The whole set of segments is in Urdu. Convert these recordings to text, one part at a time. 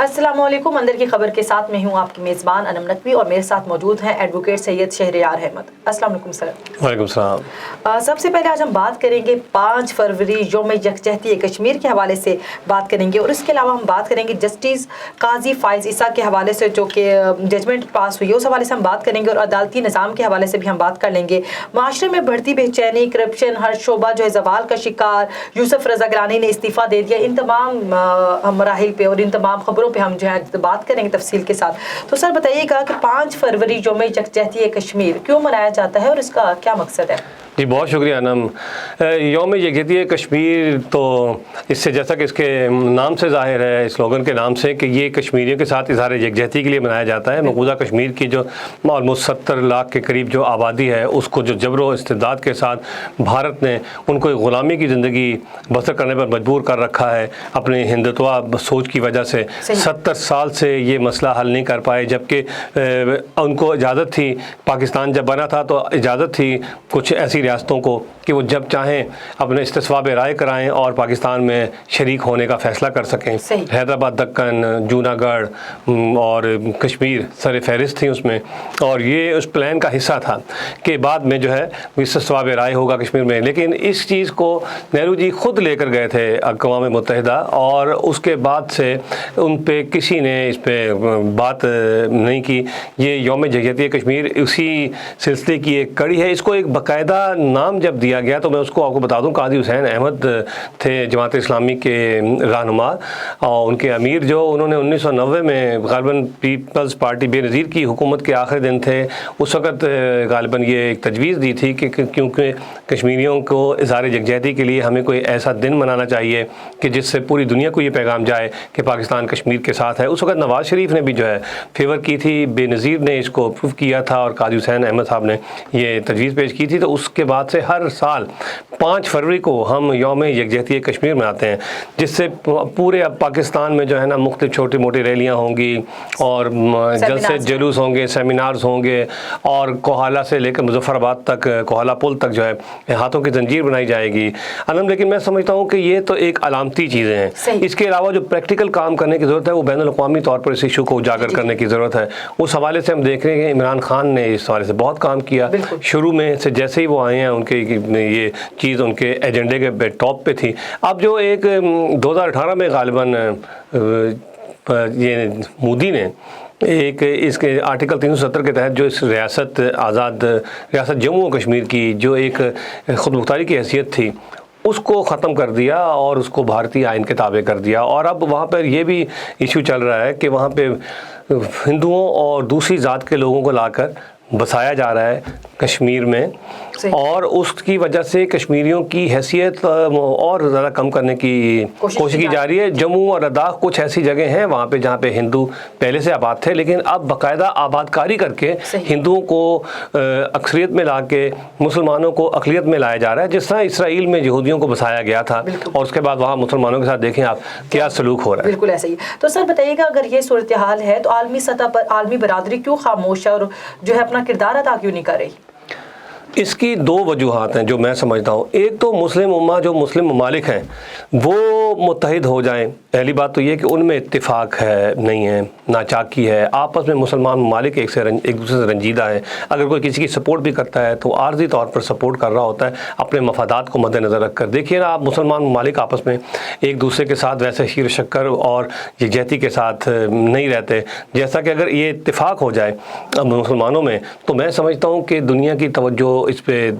السلام علیکم. اندر کی خبر کے ساتھ میں ہوں آپ کی میزبان انم نقوی اور میرے ساتھ موجود ہیں ایڈوکیٹ سید شہریار احمد. السلام علیکم سر. وعلیکم السلام. سب سے پہلے آج ہم بات کریں گے 5 فروری یوم یکجہتی کشمیر کے حوالے سے بات کریں گے, اور اس کے علاوہ ہم بات کریں گے جسٹس قاضی فائز عیسیٰ کے حوالے سے جو کہ ججمنٹ پاس ہوئی ہے اس حوالے سے ہم بات کریں گے, اور عدالتی نظام کے حوالے سے بھی ہم بات کر لیں گے. معاشرے میں بڑھتی بے چینی, کرپشن, ہر شعبہ جو ہے زوال کا شکار, یوسف رضا گیلانی نے استعفیٰ دے دیا, ان تمام مراحل پہ اور ان تمام خبروں پہ ہم جو ہے بات کریں گے تفصیل کے ساتھ. تو سر بتائیے گا کہ 5 فروری یوم یکجہتی کشمیر کیوں منایا جاتا ہے اور اس کا کیا مقصد ہے؟ جی بہت شکریہ انم. یوم یکجہتی کشمیر تو اس سے جیسا کہ اس کے نام سے ظاہر ہے, سلوگن کے نام سے, کہ یہ کشمیریوں کے ساتھ اظہار یکجہتی کے لیے منایا جاتا ہے. مقبوضہ کشمیر کی جو آلموسٹ 70 لاکھ کے قریب جو آبادی ہے اس کو جو جبر و استبداد کے ساتھ بھارت نے ان کو غلامی کی زندگی بسر کرنے پر مجبور کر رکھا ہے اپنے ہندوتوا سوچ کی وجہ سے. 70 سال سے یہ مسئلہ حل نہیں کر پائے, جبکہ ان کو اجازت تھی, پاکستان جب بنا تھا تو اجازت تھی کچھ ایسی ریاستوں کو کہ وہ جب چاہیں اپنے استصواب رائے کرائیں اور پاکستان میں شریک ہونے کا فیصلہ کر سکیں. حیدرآباد, دکن, جوناگڑھ اور کشمیر سر فہرست تھیں اس میں, اور یہ اس پلان کا حصہ تھا کہ بعد میں جو ہے استصواب رائے ہوگا کشمیر میں. لیکن اس چیز کو نہرو جی خود لے کر گئے تھے اقوام متحدہ, اور اس کے بعد سے ان پہ کسی نے اس پہ بات نہیں کی. یہ یوم یکجہتی کشمیر اسی سلسلے کی ایک کڑی ہے. اس کو ایک باقاعدہ نام جب دیا گیا تو میں اس کو آپ کو بتا دوں, قاضی حسین احمد تھے جماعت اسلامی کے رہنما, اور ان کے امیر جو انہوں نے 1990 میں غالباً پیپلز پارٹی بے نظیر کی حکومت کے آخری دن تھے, اس وقت غالباً یہ ایک تجویز دی تھی کہ کیونکہ کشمیریوں کو اظہار یکجہتی کے لیے ہمیں کوئی ایسا دن منانا چاہیے کہ جس سے پوری دنیا کو یہ پیغام جائے کہ پاکستان کشمیر کے ساتھ ہے. اس وقت نواز شریف نے بھی جو ہے فیور کی تھی, بے نظیر نے اس کو اپروو کیا تھا, اور قاضی حسین احمد صاحب نے یہ تجویز پیش کی تھی. تو اس کے بعد سے ہر سال 5 فروری کو ہم یوم یکجہتی کشمیر مناتے ہیں, جس سے پورے اب پاکستان میں جو ہے نا مختلف چھوٹی موٹی ریلیاں ہوں گی, اور جلسے جلوس ہوں گے, سیمینارز ہوں گے, اور کوہالہ سے لے کر مظفر آباد تک, کوہالہ پل تک جو ہے ہاتھوں کی زنجیر بنائی جائے گی. لیکن میں سمجھتا ہوں کہ یہ تو ایک علامتی چیزیں ہیں. اس کے علاوہ جو پریکٹیکل کام کرنے کی ضرورت ہے وہ بین الاقوامی طور پر اس ایشو کو اجاگر کرنے کی ضرورت ہے. اس حوالے سے ہم دیکھ رہے ہیں کہ عمران خان نے اس حوالے سے بہت کام کیا. شروع میں سے جیسے ہی وہ آئے ہیں ان کے یہ چیز ان کے ایجنڈے کے ٹاپ پہ تھی. اب جو ایک 2018 میں غالباً یہ مودی نے ایک اس کے آرٹیکل 370 کے تحت جو اس ریاست آزاد ریاست جموں و کشمیر کی جو ایک خود مختاری کی حیثیت تھی اس کو ختم کر دیا اور اس کو بھارتی آئین کے تابع کر دیا. اور اب وہاں پر یہ بھی ایشو چل رہا ہے کہ وہاں پہ ہندوؤں اور دوسری ذات کے لوگوں کو لا کر بسایا جا رہا ہے کشمیر میں, اور اس کی وجہ سے کشمیریوں کی حیثیت اور زیادہ کم کرنے کی کوشش کی جا رہی ہے. جموں اور لداخ کچھ ایسی جگہ ہیں وہاں پہ جہاں پہ ہندو پہلے سے آباد تھے, لیکن اب باقاعدہ آباد کاری کر کے ہندوؤں کو اکثریت میں لا کے مسلمانوں کو اقلیت میں لایا جا رہا ہے, جس طرح اسرائیل میں یہودیوں کو بسایا گیا تھا اور اس کے بعد وہاں مسلمانوں کے ساتھ دیکھیں آپ کیا سلوک ہو رہا ہے. بالکل ایسا ہی. تو سر بتائیے گا اگر یہ صورتحال ہے تو عالمی سطح پر عالمی برادری کیوں خاموش ہے اور جو ہے اپنا کردار ادا کیوں نہیں کر رہی؟ اس کی 2 وجوہات ہیں جو میں سمجھتا ہوں. ایک تو مسلم امہ جو مسلم ممالک ہیں وہ متحد ہو جائیں. پہلی بات تو یہ کہ ان میں اتفاق ہے نہیں ہے, ناچاکی ہے, آپس میں مسلمان ممالک ایک دوسرے سے رنجیدہ ہیں. اگر کوئی کسی کی سپورٹ بھی کرتا ہے تو عارضی طور پر سپورٹ کر رہا ہوتا ہے اپنے مفادات کو مد نظر رکھ کر. دیکھیے نا آپ مسلمان ممالک آپس میں ایک دوسرے کے ساتھ ویسے شیر شکر اور یکجہتی کے ساتھ نہیں رہتے. جیسا کہ اگر یہ اتفاق ہو جائے مسلمانوں میں تو میں سمجھتا ہوں کہ دنیا کی توجہ اس پہ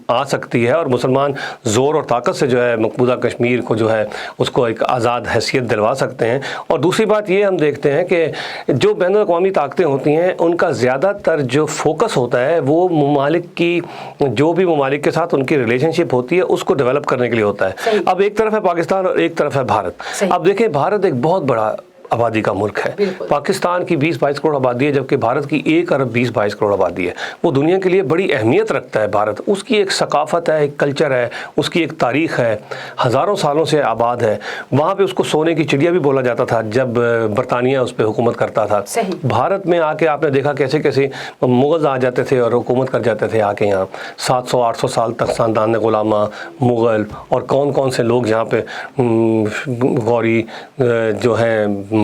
آ سکتی ہے, اور مسلمان زور اور طاقت سے جو ہے مقبوضہ کشمیر کو جو ہے اس کو ایک آزاد حیثیت دلوا سکتے ہیں. اور دوسری بات یہ ہم دیکھتے ہیں کہ جو بین الاقوامی طاقتیں ہوتی ہیں ان کا زیادہ تر جو فوکس ہوتا ہے وہ ممالک کی جو بھی ممالک کے ساتھ ان کی ریلیشن شپ ہوتی ہے اس کو ڈیولپ کرنے کے لیے ہوتا ہے. اب ایک طرف ہے پاکستان اور ایک طرف ہے بھارت. اب دیکھیں بھارت ایک بہت بڑا آبادی کا ملک ہے. پاکستان کی 20-22 کروڑ آبادی ہے, جبکہ بھارت کی 1 ارب 20-22 کروڑ آبادی ہے. وہ دنیا کے لیے بڑی اہمیت رکھتا ہے بھارت. اس کی ایک ثقافت ہے, ایک کلچر ہے, اس کی ایک تاریخ ہے, ہزاروں سالوں سے آباد ہے. وہاں پہ اس کو سونے کی چڑیا بھی بولا جاتا تھا جب برطانیہ اس پہ حکومت کرتا تھا. بھارت میں آ کے آپ نے دیکھا کیسے کیسے مغل آ جاتے تھے اور حکومت کر جاتے تھے آ کے یہاں. 700-800 سال تک خاندان غلامہ, مغل اور کون کون سے لوگ یہاں پہ غوری جو ہیں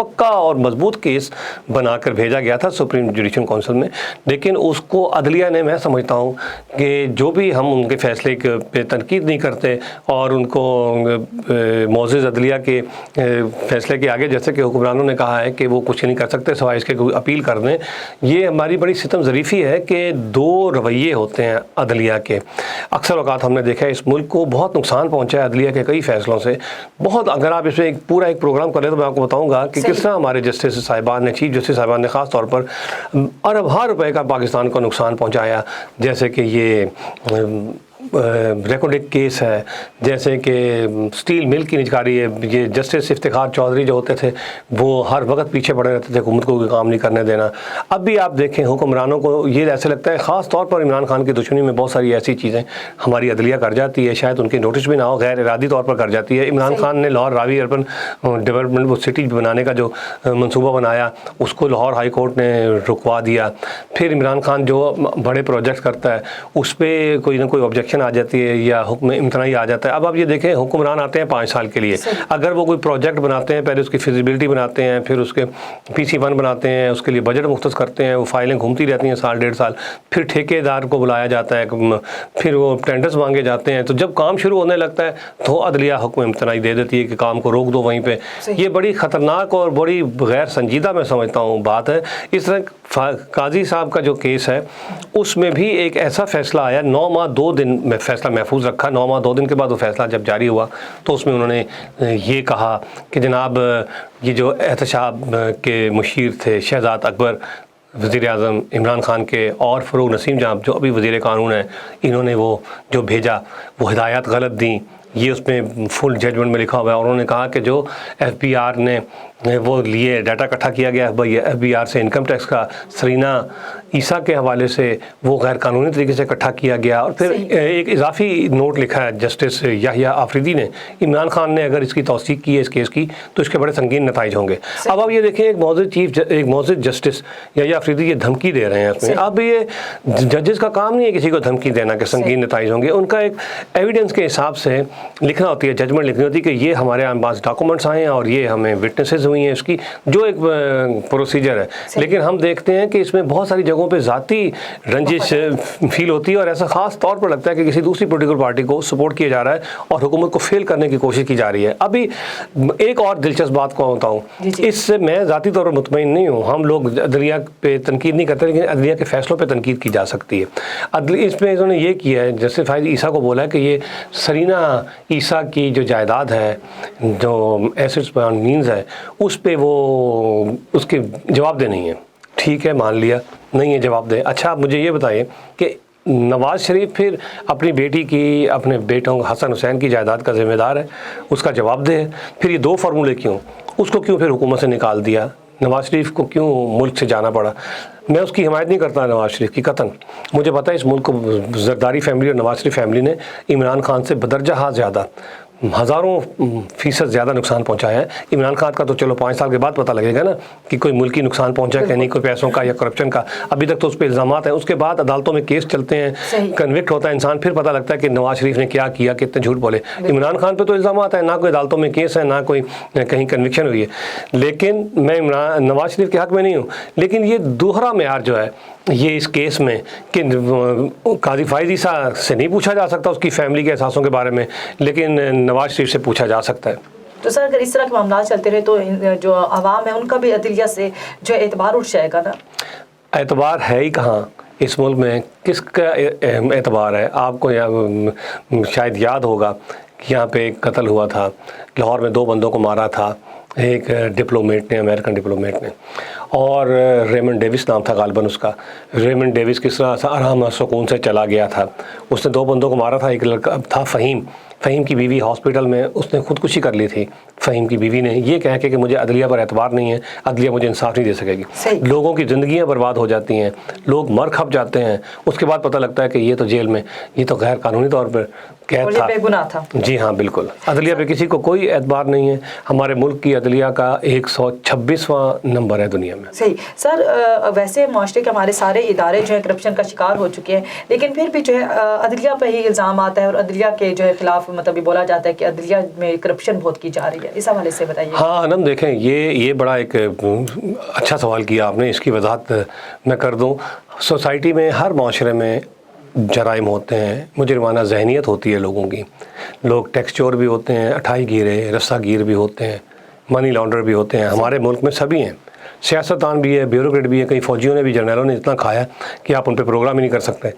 پکا اور مضبوط کیس بنا کر بھیجا گیا تھا سپریم جوڈیشل کونسل میں، لیکن اس کو عدلیہ نے، میں سمجھتا ہوں کہ جو بھی ہم ان کے فیصلے پہ تنقید نہیں کرتے اور ان کو معزز عدلیہ کے فیصلے کے آگے، جیسے کہ حکمرانوں نے کہا ہے کہ وہ کچھ نہیں کر سکتے سوائے اس کے کوئی اپیل کر دیں، یہ ہماری بڑی ستم ظریفی ہے کہ دو رویے ہوتے ہیں عدلیہ کے۔ اکثر اوقات ہم نے دیکھا ہے اس ملک کو بہت نقصان پہنچا ہے عدلیہ کے کئی فیصلوں سے، بہت۔ اگر آپ اس میں پورا ایک پروگرام کریں تو میں آپ کو بتاؤں گا کہ کس طرح ہمارے جسٹس صاحبان نے، چیف جسٹس صاحبان نے خاص طور پر اربوں روپے کا پاکستان کو نقصان پہنچایا، جیسے کہ یہ ریکارڈڈ کیس ہے، جیسے کہ سٹیل مل کی نجکاری ہے۔ یہ جسٹس افتخار چودھری جو ہوتے تھے وہ ہر وقت پیچھے پڑے رہتے تھے، حکومت کو کوئی کام نہیں کرنے دینا۔ اب بھی آپ دیکھیں حکمرانوں کو یہ ایسے لگتا ہے، خاص طور پر عمران خان کی دشمنی میں بہت ساری ایسی چیزیں ہماری عدلیہ کر جاتی ہے، شاید ان کے نوٹس بھی نہ ہو، غیر ارادی طور پر کر جاتی ہے۔ عمران خان نے لاہور راوی اربن ڈیولپمنٹ سٹی بنانے کا جو منصوبہ بنایا اس کو لاہور ہائی کورٹ نے رکوا دیا۔ پھر عمران خان جو بڑے پروجیکٹ کرتا ہے اس پہ کوئی نہ کوئی آبجیکشن آ جاتی ہے یا حکم امتناعی آ جاتا ہے۔ اب آپ یہ دیکھیں حکمران آتے ہیں 5 سال کے لیے، اگر وہ کوئی پروجیکٹ بناتے ہیں، پہلے اس کی فیزیبلٹی بناتے ہیں، پھر اس کے PC1 بناتے ہیں، اس کے لیے بجٹ مختص کرتے ہیں، وہ فائلیں گھومتی رہتی ہیں سال 1.5 سال، پھر ٹھیکیدار کو بلایا جاتا ہے، پھر وہ ٹینڈرز مانگے جاتے ہیں، تو جب کام شروع ہونے لگتا ہے تو عدلیہ حکم امتناعی دے دیتی ہے کہ کام کو روک دو وہیں پہ۔ یہ بڑی خطرناک اور بڑی غیر سنجیدہ میں سمجھتا ہوں بات ہے۔ اس طرح قاضی صاحب کا جو کیس ہے اس میں بھی ایک ایسا فیصلہ آیا، 9 ماہ 2 دن میں فیصلہ محفوظ رکھا، 9 ماہ 2 دن کے بعد وہ فیصلہ جب جاری ہوا تو اس میں انہوں نے یہ کہا کہ جناب یہ جو احتساب کے مشیر تھے شہزاد اکبر، وزیر اعظم عمران خان کے، اور فروغ نسیم جہاں جو ابھی وزیر قانون ہیں، انہوں نے وہ جو بھیجا وہ ہدایات غلط دیں، یہ اس میں فل ججمنٹ میں لکھا ہوا ہے۔ اور انہوں نے کہا کہ جو FBI نے وہ لیے ڈیٹا اکٹھا کیا گیا FBI سے انکم ٹیکس کا سرینا عیسیٰ کے حوالے سے وہ غیر قانونی طریقے سے اکٹھا کیا گیا۔ اور پھر ایک اضافی نوٹ لکھا ہے جسٹس یحییٰ آفریدی نے، عمران خان نے اگر اس کی توثیق کی ہے اس کیس کی تو اس کے بڑے سنگین نتائج ہوں گے۔ اب آپ یہ دیکھیں ایک معزز جسٹس یحییٰ آفریدی یہ دھمکی دے رہے ہیں اس میں۔ اب یہ ججز کا کام نہیں ہے کسی کو دھمکی دینا کہ سنگین نتائج ہوں گے، ان کا ایک ایویڈنس کے حساب سے لکھنا ہوتی ہے، ججمنٹ لکھنی ہوتی ہے کہ یہ ہمارے پاس ڈاکومنٹس آئے ہیں اور یہ ہمیں وٹنسز ہوئی ہیں، اس کی جو ایک پروسیجر ہے۔ لیکن ہم دیکھتے ہیں کہ اس میں بہت ساری جگہوں پہ ذاتی رنجش فیل ہوتی ہے اور ایسا خاص طور پر لگتا ہے کہ کسی دوسری پولیٹیکل پارٹی کو سپورٹ کیا جا رہا ہے اور حکومت کو فیل کرنے کی کوشش کی جا رہی ہے۔ ابھی ایک اور دلچسپ بات کو بتاؤں، اس سے میں ذاتی طور پر مطمئن نہیں ہوں، ہم لوگ عدلیہ پہ تنقید نہیں کرتے لیکن عدلیہ کے فیصلوں پہ تنقید کی جا سکتی ہے۔ اس میں انہوں نے یہ کیا ہے، جیسے فائز عیسیٰ کو بولا ہے کہ یہ سرینا عیسیٰ کی جو جائیداد ہے، جو ایسٹس بیانڈ مینز ہے، اس پہ وہ اس کے جواب دہ نہیں ہے۔ ٹھیک ہے، مان لیا نہیں ہے جواب دہ۔ اچھا آپ مجھے یہ بتائیے کہ نواز شریف پھر اپنی بیٹی کی، اپنے بیٹوں حسن حسین کی جائیداد کا ذمہ دار ہے، اس کا جواب دہ ہے، پھر یہ 2 فارمولے کیوں؟ اس کو کیوں پھر حکومت سے نکال دیا؟ نواز شریف کو کیوں ملک سے جانا پڑا؟ میں اس کی حمایت نہیں کرتا نواز شریف کی قطعاً، مجھے پتہ ہے اس ملک کو زرداری فیملی اور نواز شریف فیملی نے عمران خان سے بدرجہ ہاں زیادہ، ہزاروں فیصد زیادہ نقصان پہنچایا ہے۔ عمران خان کا تو چلو 5 سال کے بعد پتہ لگے گا نا کہ کوئی ملکی نقصان پہنچا کہ نہیں، کوئی پیسوں کا یا کرپشن کا، ابھی تک تو اس پہ الزامات ہیں۔ اس کے بعد عدالتوں میں کیس چلتے ہیں، کنوکٹ ہوتا ہے انسان، پھر پتہ لگتا ہے کہ نواز شریف نے کیا کیا، کتنے جھوٹ بولے۔ عمران خان پہ تو الزامات ہیں، نہ کوئی عدالتوں میں کیس ہے، نہ کوئی کہیں کنوکشن ہوئی ہے۔ لیکن میں نواز شریف کے حق میں نہیں ہوں، لیکن یہ دوہرا معیار جو ہے یہ اس کیس میں کہ قاضی فائز عیسیٰ سے نہیں پوچھا جا سکتا اس کی فیملی کے احساسوں کے بارے میں، لیکن نواز شریف سے پوچھا جا سکتا ہے۔ تو سر اگر اس طرح کے معاملات چلتے رہے تو جو عوام ہے ان کا بھی عدلیہ سے جو اعتبار اٹھ جائے گا نا؟ اعتبار ہے ہی کہاں اس ملک میں، کس کا اعتبار ہے؟ آپ کو شاید یاد ہوگا کہ یہاں پہ ایک قتل ہوا تھا، لاہور میں 2 بندوں کو مارا تھا، ایک ڈپلومیٹ نے، امریکن ڈپلومیٹ نے، اور ریمنڈ ڈیوس نام تھا غالباً اس کا۔ ریمنڈ ڈیوس کس طرح آرام اور سکون سے چلا گیا تھا، اس نے 2 بندوں کو مارا تھا۔ ایک لڑکا تھا فہیم کی بیوی ہاسپٹل میں اس نے خودکشی کر لی تھی، فہیم کی بیوی نے، یہ کہہ کے کہ مجھے عدلیہ پر اعتبار نہیں ہے، عدلیہ مجھے انصاف نہیں دے سکے گی۔ لوگوں کی زندگیاں برباد ہو جاتی ہیں، لوگ مر کھپ جاتے ہیں، اس کے بعد پتہ لگتا ہے کہ یہ تو جیل میں، یہ تو غیر قانونی طور پر قید تھا، بے گناہ تھا۔ جی ہاں بالکل، عدلیہ پہ کسی کو کوئی اعتبار نہیں ہے۔ ہمارے ملک کی عدلیہ کا 126واں نمبر ہے دنیا میں. صحیح سر. ویسے معاشرے کے ہمارے سارے ادارے جو ہے کرپشن کا شکار ہو چکے ہیں, لیکن پھر بھی جو ہے عدلیہ پہ ہی الزام آتا ہے اور عدلیہ کے جو ہے خلاف مطلب یہ بولا جاتا ہے کہ عدلیہ میں کرپشن بہت کی جا رہی ہے. اس حوالے سے بتائیے. ہاں انم, دیکھیں یہ بڑا ایک اچھا سوال کیا آپ نے. اس کی وضاحت میں کر دوں. سوسائٹی میں, ہر معاشرے میں جرائم ہوتے ہیں, مجرمانہ ذہنیت ہوتی ہے لوگوں کی. لوگ ٹیکس چور بھی ہوتے ہیں, اٹھائی گیرے رسہ گیر بھی ہوتے ہیں, منی لانڈر بھی ہوتے ہیں. ہمارے ملک میں سبھی ہیں, سیاستدان بھی ہے, بیوروکریٹ بھی ہے. کئی فوجیوں نے بھی, جرنیلوں نے اتنا کھایا کہ آپ ان پہ پروگرام ہی نہیں کر سکتے.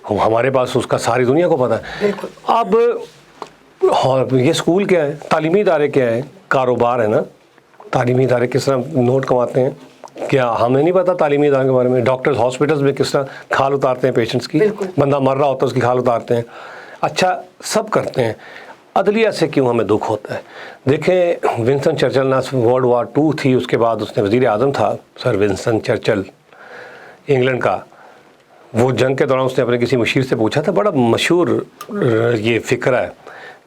ہمارے پاس اس کا ساری دنیا کو پتہ ہے. اب یہ اسکول کیا ہے, تعلیمی ادارے کیا ہے, کاروبار ہے نا. تعلیمی ادارے کس طرح نوٹ کماتے ہیں, کیا ہمیں نہیں پتا تعلیمی ادارے کے بارے میں؟ ڈاکٹرز ہاسپٹلز میں کس طرح کھال اتارتے ہیں پیشنٹس کی, بندہ مر رہا ہوتا ہے اس کی کھال اتارتے ہیں. اچھا سب کرتے ہیں. عدلیہ سے کیوں ہمیں دکھ ہوتا ہے؟ دیکھیں ونسٹن چرچل نا, ورلڈ وار 2 تھی, اس کے بعد اس نے وزیر اعظم تھا سر ونسٹن چرچل انگلینڈ کا. وہ جنگ کے دوران اس نے اپنے کسی مشیر سے پوچھا تھا, بڑا مشہور یہ فکر ہے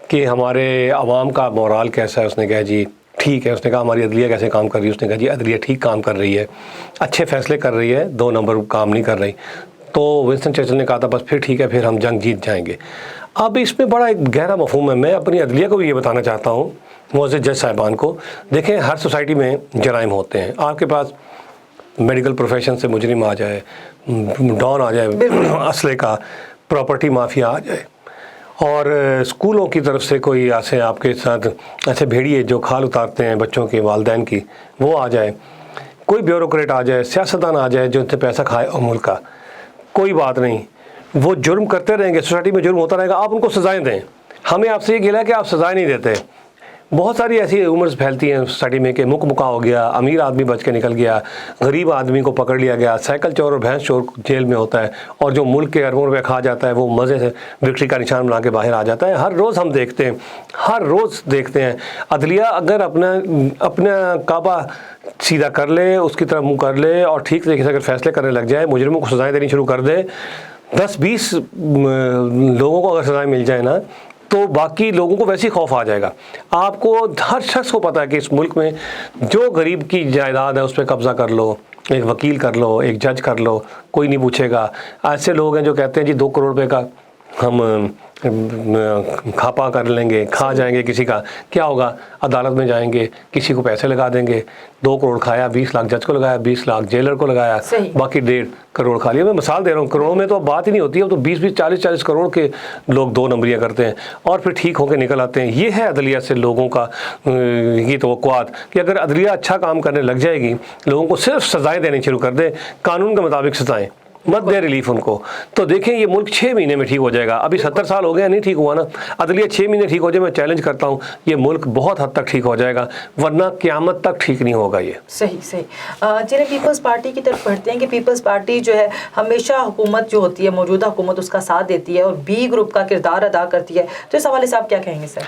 کہ ہمارے عوام کا مورال کیسا ہے. اس نے کہا جی ٹھیک ہے. اس نے کہا ہماری عدلیہ کیسے کام کر رہی ہے؟ اس نے کہا جی عدلیہ ٹھیک کام کر رہی ہے, اچھے فیصلے کر رہی ہے, 2 نمبر کام نہیں کر رہی. تو ونسٹن چرچل نے کہا تھا بس پھر ٹھیک ہے, پھر ہم جنگ جیت جائیں گے. اب اس میں بڑا ایک گہرا مفہوم ہے. میں اپنی عدلیہ کو بھی یہ بتانا چاہتا ہوں, معزز جج صاحبان کو. دیکھیں ہر سوسائٹی میں جرائم ہوتے ہیں. آپ کے پاس میڈیکل پروفیشن سے مجرم آ جائے, ڈان آ جائے اسلحے کا, پراپرٹی مافیا آ جائے, اور اسکولوں کی طرف سے کوئی ایسے آپ کے ساتھ ایسے بھیڑیے جو کھال اتارتے ہیں بچوں کے والدین کی, وہ آ جائے, کوئی بیوروکریٹ آ جائے, سیاستدان آ جائے جو ان سے پیسہ کھائے ملک کا, کوئی بات نہیں, وہ جرم کرتے رہیں گے, سوسائٹی میں جرم ہوتا رہے گا. آپ ان کو سزائیں دیں. ہمیں آپ سے یہ گلا ہے کہ آپ سزائیں نہیں دیتے. بہت ساری ایسی رومرز پھیلتی ہیں سوسائٹی میں کہ مکہ ہو گیا, امیر آدمی بچ کے نکل گیا, غریب آدمی کو پکڑ لیا گیا, سائیکل چور اور بھینس چور جیل میں ہوتا ہے, اور جو ملک کے اربوں روپے کھا جاتا ہے وہ مزے سے وکٹری کا نشان بنا کے باہر آ جاتا ہے. ہر روز ہم دیکھتے ہیں, ہر روز دیکھتے ہیں. عدلیہ اگر اپنا کعبہ سیدھا کر لے, اس کی طرف منہ کر لے, اور ٹھیک طریقے سے اگر فیصلے کرنے لگ جائے, مجرموں کو سزائیں دینی شروع کر دے, 10-20 لوگوں کو اگر سزائیں مل جائے نا, تو باقی لوگوں کو ویسے ہی خوف آ جائے گا. آپ کو, ہر شخص کو پتہ ہے کہ اس ملک میں جو غریب کی جائیداد ہے اس پہ قبضہ کر لو, ایک وکیل کر لو, ایک جج کر لو, کوئی نہیں پوچھے گا. ایسے لوگ ہیں جو کہتے ہیں جی 2 کروڑ روپے کا ہم کھاپا کر لیں گے, کھا جائیں گے کسی کا, کیا ہوگا؟ عدالت میں جائیں گے, کسی کو پیسے لگا دیں گے, 2 کروڑ کھایا, 20 لاکھ جج کو لگایا, 20 لاکھ جیلر کو لگایا, باقی 1.5 کروڑ کھا لیا. میں مثال دے رہا ہوں, کروڑوں میں تو اب بات ہی نہیں ہوتی ہے, تو 20-20 40-40 کروڑ کے لوگ 2 نمبریاں کرتے ہیں اور پھر ٹھیک ہو کے نکل آتے ہیں. یہ ہے عدلیہ سے لوگوں کا یہ توقعات کہ اگر عدلیہ اچھا کام کرنے لگ جائے گی, لوگوں کو صرف سزائیں دینی شروع کر دے, قانون کے مطابق سزائیں, مت دے ریلیف ان کو, تو دیکھیں یہ ملک 6 مہینے میں ٹھیک ہو جائے گا. ابھی 70 سال ہو گئے, نہیں ٹھیک ہوا نا. عدلیہ 6 مہینے ٹھیک ہو جائے, میں چیلنج کرتا ہوں, یہ ملک بہت حد تک ٹھیک ہو جائے گا, ورنہ قیامت تک ٹھیک نہیں ہوگا یہ. صحیح. چلیں پیپلز پارٹی کی طرف پڑھتے ہیں کہ پیپلز پارٹی جو ہے ہمیشہ حکومت جو ہوتی ہے, موجودہ حکومت, اس کا ساتھ دیتی ہے اور بی گروپ کا کردار ادا کرتی ہے. تو اس حوالے سے آپ کیا کہیں گے سر؟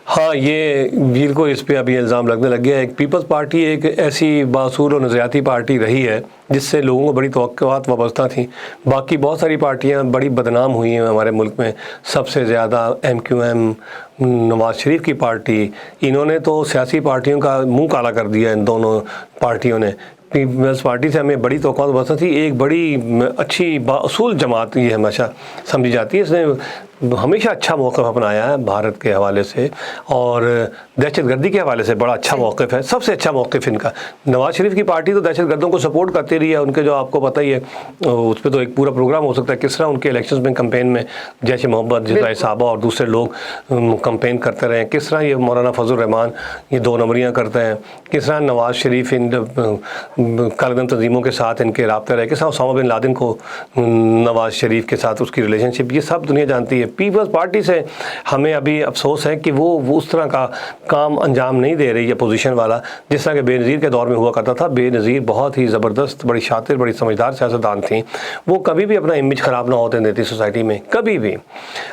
ہاں, یہ بالکل اس پہ ابھی الزام لگنے لگ گیا ہے. پیپلز پارٹی ایک ایسی باصول اور نظریاتی پارٹی رہی ہے جس سے لوگوں کو بڑی توقعات وابستہ تھیں. باقی بہت ساری پارٹیاں بڑی بدنام ہوئی ہیں ہمارے ملک میں. سب سے زیادہ MQM, نواز شریف کی پارٹی, انہوں نے تو سیاسی پارٹیوں کا منہ کالا کر دیا. ان دونوں پارٹیوں نے, پیپلز پارٹی سے ہمیں بڑی توقعات وابستہ تھی. ایک بڑی اچھی باصول جماعت یہ ہمیشہ سمجھی جاتی ہے. اس نے ہمیشہ اچھا موقف اپنایا ہے بھارت کے حوالے سے, اور دہشت گردی کے حوالے سے بڑا اچھا موقف ہے, سب سے اچھا موقف ان کا. نواز شریف کی پارٹی تو دہشت گردوں کو سپورٹ کرتی رہی ہے. ان کے جو آپ کو پتہ ہی ہے, اس پہ تو ایک پورا پروگرام ہو سکتا ہے کس طرح ان کے الیکشنز میں کمپین میں جیش محمد, جزائے صحابہ اور دوسرے لوگ کمپین کرتے رہے ہیں. کس طرح یہ مولانا فضل الرحمان یہ 2 نمبریاں کرتے ہیں. کس طرح نواز شریف ان کالعدم تنظیموں کے ساتھ ان کے رابطے رہے. کس طرح اسامہ بن لادن کو نواز شریف کے ساتھ اس کی ریلیشن شپ, یہ سب دنیا جانتی ہے. پیپلز پارٹی سے ہمیں ابھی افسوس ہے کہ وہ اس طرح کا کام انجام نہیں دے رہی ہے پوزیشن والا, جس طرح کہ بے نظیر کے دور میں ہوا کرتا تھا. بے نظیر بہت ہی زبردست, بڑی شاطر, بڑی سمجھدار سیاستدان تھیں. وہ کبھی بھی اپنا امیج خراب نہ ہوتے دیتی سوسائٹی میں, کبھی بھی.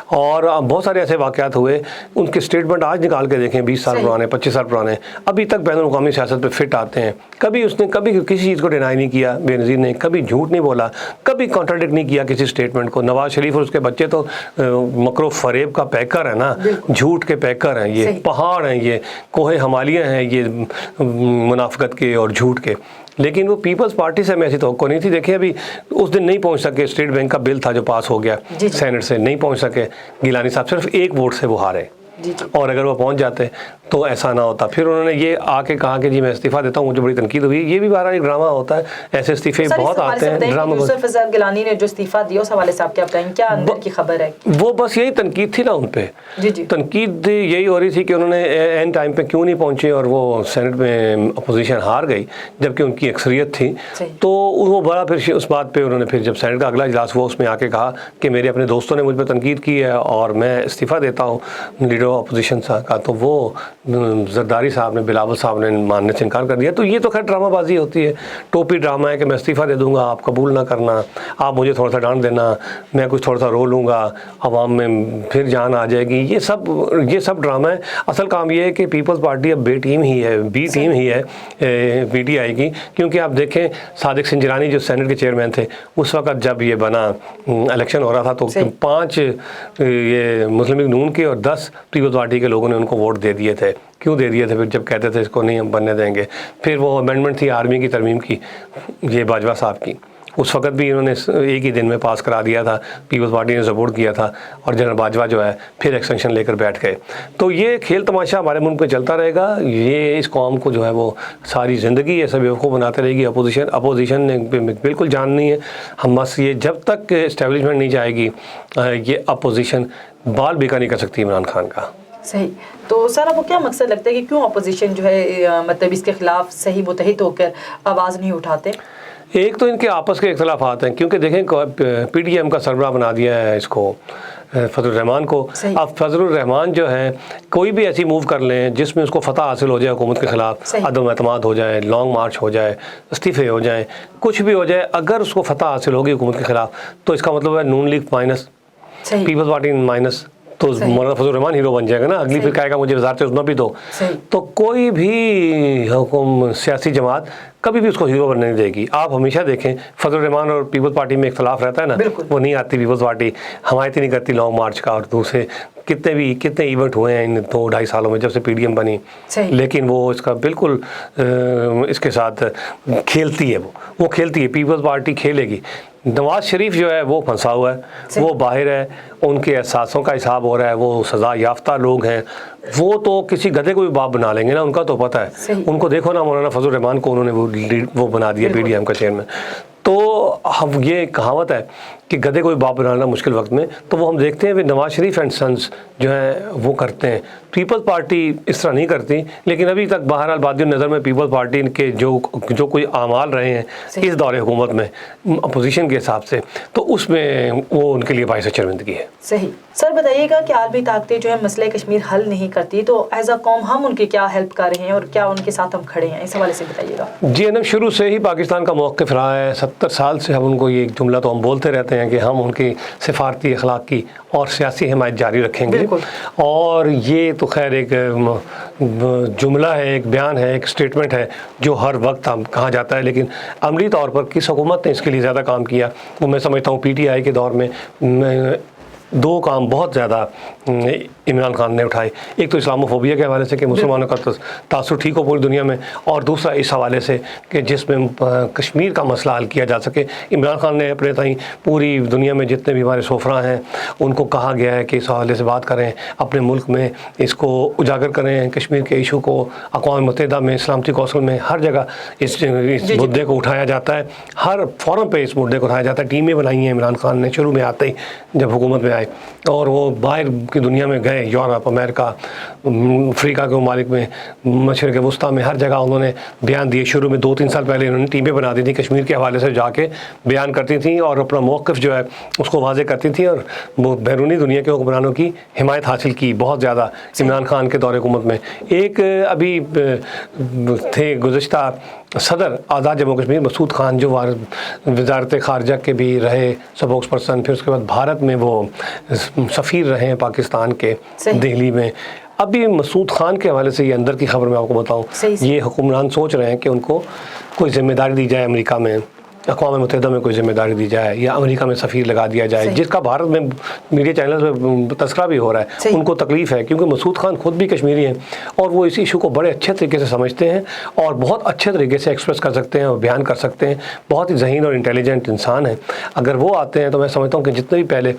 اور بہت سارے ایسے واقعات ہوئے, ان کے اسٹیٹمنٹ آج نکال کے دیکھیں, 20 سال پرانے, 25 سال پرانے, ابھی تک بین الاقوامی سیاست پہ فٹ آتے ہیں. کبھی اس نے کبھی کسی چیز کو ڈینائی نہیں کیا بے نظیر نے, کبھی جھوٹ نہیں بولا, کبھی کانٹراڈکٹ نہیں کیا کسی اسٹیٹمنٹ کو. نواز شریف اور اس کے بچے تو مکر و فریب کا پیکر ہے نا، جھوٹ کے پیکر ہیں یہ، پہاڑ ہیں یہ، کوہ ہمالیہ ہیں یہ منافقت کے اور جھوٹ کے. لیکن وہ پیپلز پارٹی سے ہمیں ایسی توقع نہیں تھی. دیکھیں ابھی اس دن نہیں پہنچ سکے، اسٹیٹ بینک کا بل تھا جو پاس ہو گیا سینٹ سے، نہیں پہنچ سکے گیلانی صاحب، صرف 1 ووٹ سے وہ ہارے. اور اگر وہ پہنچ جاتے تو ایسا نہ ہوتا. پھر انہوں نے یہ آ کے کہا کہ جی میں استعفیٰ دیتا ہوں، مجھے بڑی تنقید ہوئی. یہ بھی بہرحال ایک ڈرامہ ہوتا ہے، ایسے استعفے بہت آتے ہیں ڈرامہ. یوسف فضل گیلانی نے جو استعفیٰ دیا اس حوالے سے آپ کیا بتائیں، کیا اندر کی خبر ہے؟ وہ بس یہی تنقید تھی نا ان پہ، تنقید یہی ہو رہی تھی کہ انہوں نے این ٹائم پہ کیوں نہیں پہنچے اور وہ سینٹ میں اپوزیشن ہار گئی جبکہ ان کی اکثریت تھی. تو وہ بڑا پھر اس بات پہ انہوں نے پھر جب سینٹ کا اگلا اجلاس ہوا اس میں آ کے کہا کہ میرے اپنے دوستوں نے مجھ پہ تنقید کی ہے اور میں استعفیٰ دیتا ہوں لیڈر آف اپوزیشن کا. تو وہ زرداری صاحب نے، بلاول صاحب نے ماننے سے انکار کر دیا. تو یہ تو خیر ڈرامہ بازی ہوتی ہے، ٹوپی ڈرامہ ہے کہ میں استعفیٰ دے دوں گا، آپ قبول نہ کرنا، آپ مجھے تھوڑا سا ڈانٹ دینا، میں کچھ تھوڑا سا رو لوں گا، عوام میں پھر جان آ جائے گی. یہ سب ڈرامہ ہے. اصل کام یہ ہے کہ پیپلز پارٹی اب بی ٹیم ہی ہے پی ٹی آئی کی. کیونکہ آپ دیکھیں صادق سنجرانی جو سینٹ کے چیئرمین تھے اس وقت جب یہ بنا الیکشن ہو رہا تھا تو 5 یہ مسلم لیگ نون کے اور 10 پیپلز پارٹی کے لوگوں نے ان کو ووٹ دے دیے تھے. کیوں دے دیے تھے؟ پھر جب کہتے تھے اس کو نہیں ہم بننے دیں گے. پھر وہ امینڈمنٹ تھی آرمی کی ترمیم کی، یہ باجوہ صاحب کی، اس وقت بھی انہوں نے ایک ہی دن میں پاس کرا دیا تھا، پیپلز پارٹی نے سپورٹ کیا تھا اور جنرل باجوہ جو ہے پھر ایکسٹینشن لے کر بیٹھ گئے. تو یہ کھیل تماشا ہمارے ملک میں چلتا رہے گا. یہ اس قوم کو جو ہے وہ ساری زندگی ایسا بیوقوف بناتے رہے گی. اپوزیشن نے بالکل جان نہیں ہے. ہم بس یہ جب تک اسٹیبلشمنٹ نہیں جائے گی یہ اپوزیشن بال بیکا نہیں کر سکتی عمران خان کا. صحیح. تو سر آپ کو کیا مقصد لگتا ہے کہ کیوں اپوزیشن جو ہے مطلب اس کے خلاف صحیح متحد ہو کر آواز نہیں اٹھاتے؟ ایک تو ان کے آپس کے اختلافات ہیں، کیونکہ دیکھیں پی ڈی ایم کا سربراہ بنا دیا ہے اس کو فضل الرحمان کو. اب فضل الرحمان جو ہے کوئی بھی ایسی موو کر لیں جس میں اس کو فتح حاصل ہو جائے حکومت کے خلاف، عدم اعتماد ہو جائے، لانگ مارچ ہو جائے، استعفے ہو جائیں، کچھ بھی ہو جائے، اگر اس کو فتح حاصل ہوگی حکومت کے خلاف تو اس کا مطلب ہے Noon League minus, People's Party minus, تو مولانا فضل الرحمان ہیرو بن جائے گا نا. اگلی پھر کہے گا مجھے وزارت عظمیٰ بھی دو. تو کوئی بھی سیاسی جماعت کبھی بھی اس کو ہیرو بننے نہیں دے گی. آپ ہمیشہ دیکھیں فضل الرحمان اور پیپلز پارٹی میں اختلاف رہتا ہے نا، وہ نہیں آتی پیپلز پارٹی، حمایت ہی نہیں کرتی لانگ مارچ کا. اور دوسرے کتنے ایونٹ ہوئے ہیں ان 2-2.5 سالوں میں جب سے پی ڈی ایم بنی، لیکن وہ اس کا بالکل اس کے ساتھ کھیلتی ہے. وہ کھیلتی ہے، پیپلز پارٹی کھیلے گی. نواز شریف جو ہے وہ پھنسا ہوا ہے، وہ باہر ہے، ان کے احساسوں کا حساب ہو رہا ہے، وہ سزا یافتہ لوگ ہیں. وہ تو کسی گدھے کو بھی باپ بنا لیں گے نا، ان کا تو پتہ ہے. ان کو دیکھو نا مولانا فضل الرحمان کو انہوں نے وہ بنا دیا پی ڈی ایم کا چیئرمین. تو ہم یہ کہاوت ہے کہ گدھے کو بھی باپ بنانا مشکل وقت میں. تو وہ ہم دیکھتے ہیں کہ نواز شریف اینڈ سنس جو ہیں وہ کرتے ہیں. پیپلز پارٹی اس طرح نہیں کرتی. لیکن ابھی تک بہرحال بادی نظر میں پیپلز پارٹی کے جو کوئی اعمال رہے ہیں اس دور حکومت میں اپوزیشن کے حساب سے، تو اس میں وہ ان کے لیے باعث شرمندگی ہے. صحیح. سر بتائیے گا کہ عالمی طاقتیں جو ہے مسئلہ کشمیر حل نہیں کرتی، تو ایز اے قوم ہم ان کی کیا ہیلپ کر رہے ہیں اور کیا ان کے ساتھ ہم کھڑے ہیں، اس حوالے سے بتائیے گا. جی شروع سے ہی پاکستان کا موقف رہا ہے. 70 سال سے ہم ان کو یہ جملہ تو ہم بولتے رہتے ہیں کہ ہم ان کی سفارتی اخلاق کی اور سیاسی حمایت جاری رکھیں گے. اور یہ تو خیر ایک جملہ ہے، ایک بیان ہے، ایک اسٹیٹمنٹ ہے جو ہر وقت ہم کہا جاتا ہے. لیکن عملی طور پر کس حکومت نے اس کے لیے زیادہ کام کیا، وہ میں سمجھتا ہوں پی ٹی آئی کے دور میں 2 کام بہت زیادہ عمران خان نے اٹھائے. ایک تو اسلاموفوبیا کے حوالے سے کہ مسلمانوں کا تاثر ٹھیک ہو پوری دنیا میں، اور دوسرا اس حوالے سے کہ جس میں کشمیر کا مسئلہ حل کیا جا سکے. عمران خان نے اپنے تئیں پوری دنیا میں جتنے بھی ہمارے سفراء ہیں ان کو کہا گیا ہے کہ اس حوالے سے بات کریں، اپنے ملک میں اس کو اجاگر کریں. کشمیر کے ایشو کو اقوام متحدہ میں، سلامتی کونسل میں، ہر جگہ اس مدعے کو اٹھایا جاتا ہے. ہر فورم پہ اس مدعے کو اٹھایا جاتا ہے. ٹیمیں بنائی ہیں عمران خان نے شروع میں آتے ہی جب حکومت میں آئے، اور وہ باہر کی دنیا میں گئے، یورپ، امریکہ، افریقہ کے ممالک میں، مشرق وسطیٰ میں، ہر جگہ انہوں نے بیان دیے. شروع میں 2-3 سال پہلے انہوں نے ٹیمیں بنا دی تھیں کشمیر کے حوالے سے، جا کے بیان کرتی تھیں اور اپنا موقف جو ہے اس کو واضح کرتی تھیں، اور وہ بیرونی دنیا کے حکمرانوں کی حمایت حاصل کی بہت زیادہ عمران خان کے دور حکومت میں. ایک ابھی تھے گزشتہ صدر آزاد جموں کشمیر مسعود خان، جو وزارت خارجہ کے بھی رہے سپوکس پرسن، پھر اس کے بعد بھارت میں وہ سفیر رہے ہیں پاکستان کے دہلی میں. ابھی مسعود خان کے حوالے سے یہ اندر کی خبر میں آپ کو بتاؤں، یہ حکمران سوچ رہے ہیں کہ ان کو کوئی ذمہ داری دی جائے امریکہ میں اقوام متحدہ میں کوئی ذمہ داری دی جائے یا امریکہ میں سفیر لگا دیا جائے، جس کا بھارت میں میڈیا چینلز میں تذکرہ بھی ہو رہا ہے، ان کو تکلیف ہے کیونکہ مسعود خان خود بھی کشمیری ہیں اور وہ اس ایشو کو بڑے اچھے طریقے سے سمجھتے ہیں اور بہت اچھے طریقے سے ایکسپریس کر سکتے ہیں اور بیان کر سکتے ہیں، بہت ہی ذہین اور انٹیلیجنٹ انسان ہیں۔ اگر وہ آتے ہیں تو میں سمجھتا ہوں کہ جتنے بھی پہلے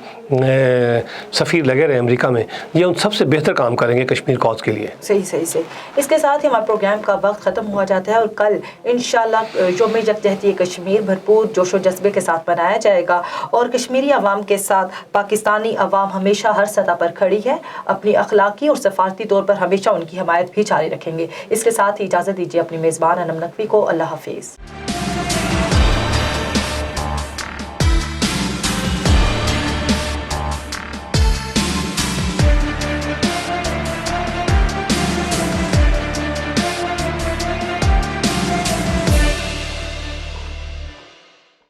سفیر لگے رہے امریکہ میں، یہ ان سب سے بہتر کام کریں گے کشمیر کاز کے لیے۔ صحیح۔ اس کے ساتھ ہی ہمارا پروگرام کا وقت ختم ہوا جاتا ہے اور کل انشاءاللہ یوم یکجہتی کشمیر بھرپور جوش و جذبے کے ساتھ منایا جائے گا اور کشمیری عوام کے ساتھ پاکستانی عوام ہمیشہ ہر سطح پر کھڑی ہے، اپنی اخلاقی اور سفارتی طور پر ہمیشہ ان کی حمایت بھی جاری رکھیں گے۔ اس کے ساتھ ہی اجازت دیجیے اپنی میزبان انم نقوی کو۔ اللہ حافظ۔